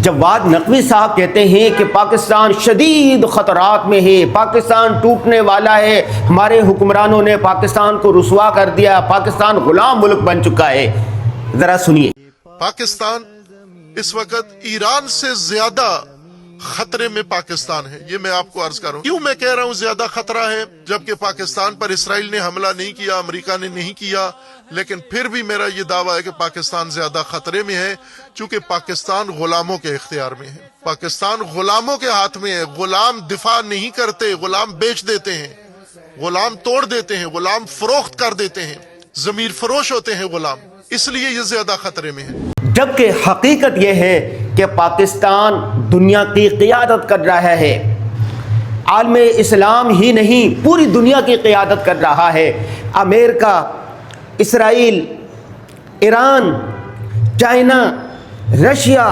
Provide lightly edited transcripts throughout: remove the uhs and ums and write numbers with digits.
جواد نقوی صاحب کہتے ہیں کہ پاکستان شدید خطرات میں ہے، پاکستان ٹوٹنے والا ہے، ہمارے حکمرانوں نے پاکستان کو رسوا کر دیا، پاکستان غلام ملک بن چکا ہے۔ ذرا سنیے۔ پاکستان اس وقت ایران سے زیادہ خطرے میں پاکستان ہے، یہ میں آپ کو عرض کروں۔ کیوں میں کہہ رہا ہوں زیادہ خطرہ ہے؟ جبکہ پاکستان پر اسرائیل نے حملہ نہیں کیا، امریکہ نے نہیں کیا، لیکن پھر بھی میرا یہ دعویٰ ہے کہ پاکستان زیادہ خطرے میں ہے، چونکہ پاکستان غلاموں کے اختیار میں ہے، پاکستان غلاموں کے ہاتھ میں ہے۔ غلام دفاع نہیں کرتے، غلام بیچ دیتے ہیں، غلام توڑ دیتے ہیں، غلام فروخت کر دیتے ہیں، ضمیر فروش ہوتے ہیں غلام، اس لیے یہ زیادہ خطرے میں ہے۔ جبکہ حقیقت یہ ہے کہ پاکستان دنیا کی قیادت کر رہا ہے، عالم اسلام ہی نہیں پوری دنیا کی قیادت کر رہا ہے۔ امریکہ، اسرائیل، ایران، چائنا، رشیا،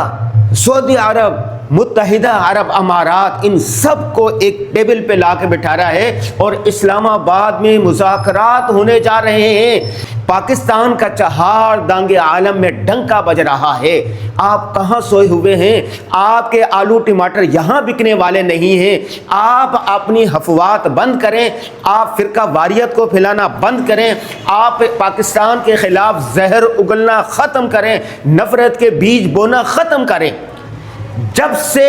سعودی عرب، متحدہ عرب امارات، ان سب کو ایک ٹیبل پہ لا کے بٹھا رہا ہے اور اسلام آباد میں مذاکرات ہونے جا رہے ہیں۔ پاکستان کا چہار دانگ عالم میں ڈنکا بج رہا ہے۔ آپ کہاں سوئے ہوئے ہیں؟ آپ کے آلو ٹماٹر یہاں بکنے والے نہیں ہیں۔ آپ اپنی افواہات بند کریں، آپ فرقہ واریت کو پھیلانا بند کریں، آپ پاکستان کے خلاف زہر اگلنا ختم کریں، نفرت کے بیج بونا ختم کریں۔ جب سے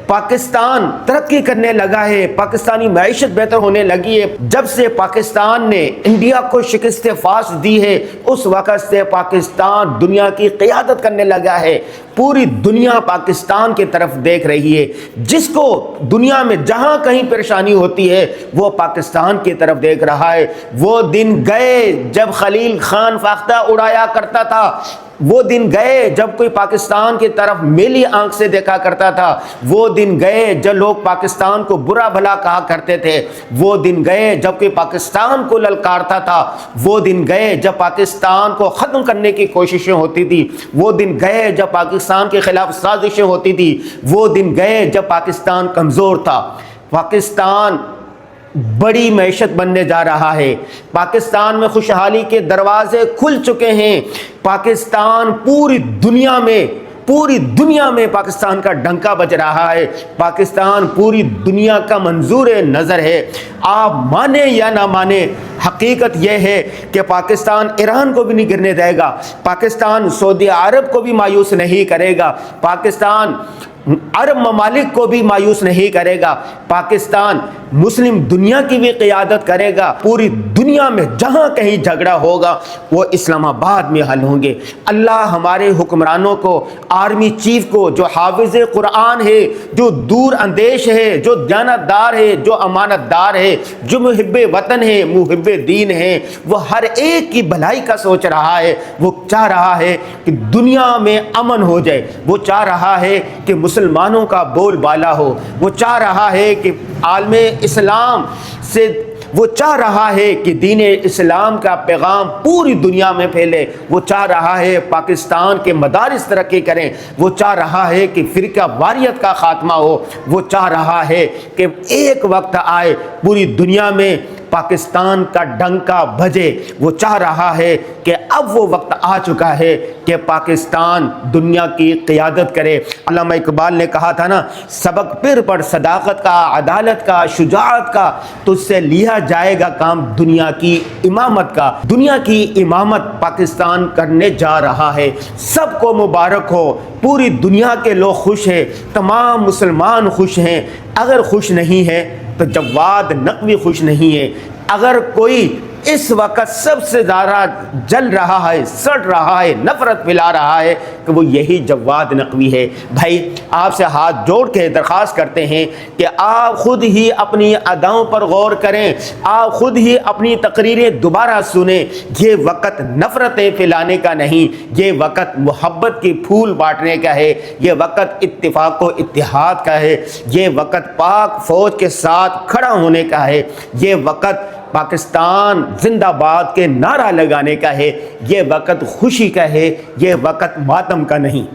پاکستان ترقی کرنے لگا ہے، پاکستانی معیشت بہتر ہونے لگی ہے، جب سے پاکستان نے انڈیا کو شکست فاش دی ہے، اس وقت سے پاکستان دنیا کی قیادت کرنے لگا ہے۔ پوری دنیا پاکستان کی طرف دیکھ رہی ہے۔ جس کو دنیا میں جہاں کہیں پریشانی ہوتی ہے وہ پاکستان کی طرف دیکھ رہا ہے۔ وہ دن گئے جب خلیل خان فاختہ اڑایا کرتا تھا، وہ دن گئے جب کوئی پاکستان کی طرف میلی آنکھ سے دیکھا کرتا تھا، وہ دن گئے جب لوگ پاکستان کو برا بھلا کہا کرتے تھے، وہ دن گئے جب کوئی پاکستان کو للکارتا تھا، وہ دن گئے جب پاکستان کو ختم کرنے کی کوششیں ہوتی تھی، وہ دن گئے جب پاکستان کے خلاف سازشیں ہوتی تھی، وہ دن گئے جب پاکستان کمزور تھا۔ پاکستان بڑی معیشت بننے جا رہا ہے، پاکستان میں خوشحالی کے دروازے کھل چکے ہیں، پاکستان پوری دنیا میں پاکستان کا ڈنکا بج رہا ہے، پاکستان پوری دنیا کا منظور نظر ہے۔ آپ مانیں یا نہ مانیں، حقیقت یہ ہے کہ پاکستان ایران کو بھی نہیں گرنے دے گا، پاکستان سعودی عرب کو بھی مایوس نہیں کرے گا، پاکستان عرب ممالک کو بھی مایوس نہیں کرے گا، پاکستان مسلم دنیا کی بھی قیادت کرے گا۔ پوری دنیا میں جہاں کہیں جھگڑا ہوگا وہ اسلام آباد میں حل ہوں گے۔ اللہ ہمارے حکمرانوں کو، آرمی چیف کو، جو حافظ قرآن ہے، جو دور اندیش ہے، جو دیانتدار ہے، جو امانت دار ہے، جو محب وطن ہے، محب دین ہے، وہ ہر ایک کی بھلائی کا سوچ رہا ہے۔ وہ چاہ رہا ہے کہ دنیا میں امن ہو جائے، وہ چاہ رہا ہے کہ مسلمانوں کا بول بالا ہو، وہ چاہ رہا ہے کہ عالم اسلام سے، وہ چاہ رہا ہے کہ دین اسلام کا پیغام پوری دنیا میں پھیلے، وہ چاہ رہا ہے پاکستان کے مدارس ترقی کریں، وہ چاہ رہا ہے کہ فرقہ واریت کا خاتمہ ہو، وہ چاہ رہا ہے کہ ایک وقت آئے پوری دنیا میں پاکستان کا ڈنکا بجے۔ وہ چاہ رہا ہے کہ اب وہ وقت آ چکا ہے کہ پاکستان دنیا کی قیادت کرے۔ علامہ اقبال نے کہا تھا نا، سبق پھر پڑھ صداقت کا، عدالت کا، شجاعت کا، تجھ سے لیا جائے گا کام دنیا کی امامت کا۔ دنیا کی امامت پاکستان کرنے جا رہا ہے۔ سب کو مبارک ہو، پوری دنیا کے لوگ خوش ہیں، تمام مسلمان خوش ہیں۔ اگر خوش نہیں ہے تو جواد نقوی خوش نہیں ہے۔ اگر کوئی اس وقت سب سے زیادہ جل رہا ہے، سڑ رہا ہے، نفرت پھیلا رہا ہے، کہ وہ یہی جواد نقوی ہے۔ بھائی آپ سے ہاتھ جوڑ کے درخواست کرتے ہیں کہ آپ خود ہی اپنی اداؤں پر غور کریں، آپ خود ہی اپنی تقریریں دوبارہ سنیں۔ یہ وقت نفرتیں پھیلانے کا نہیں، یہ وقت محبت کے پھول بانٹنے کا ہے، یہ وقت اتفاق و اتحاد کا ہے، یہ وقت پاک فوج کے ساتھ کھڑا ہونے کا ہے، یہ وقت پاکستان زندہ باد کے نعرہ لگانے کا ہے، یہ وقت خوشی کا ہے، یہ وقت ماتم کا نہیں۔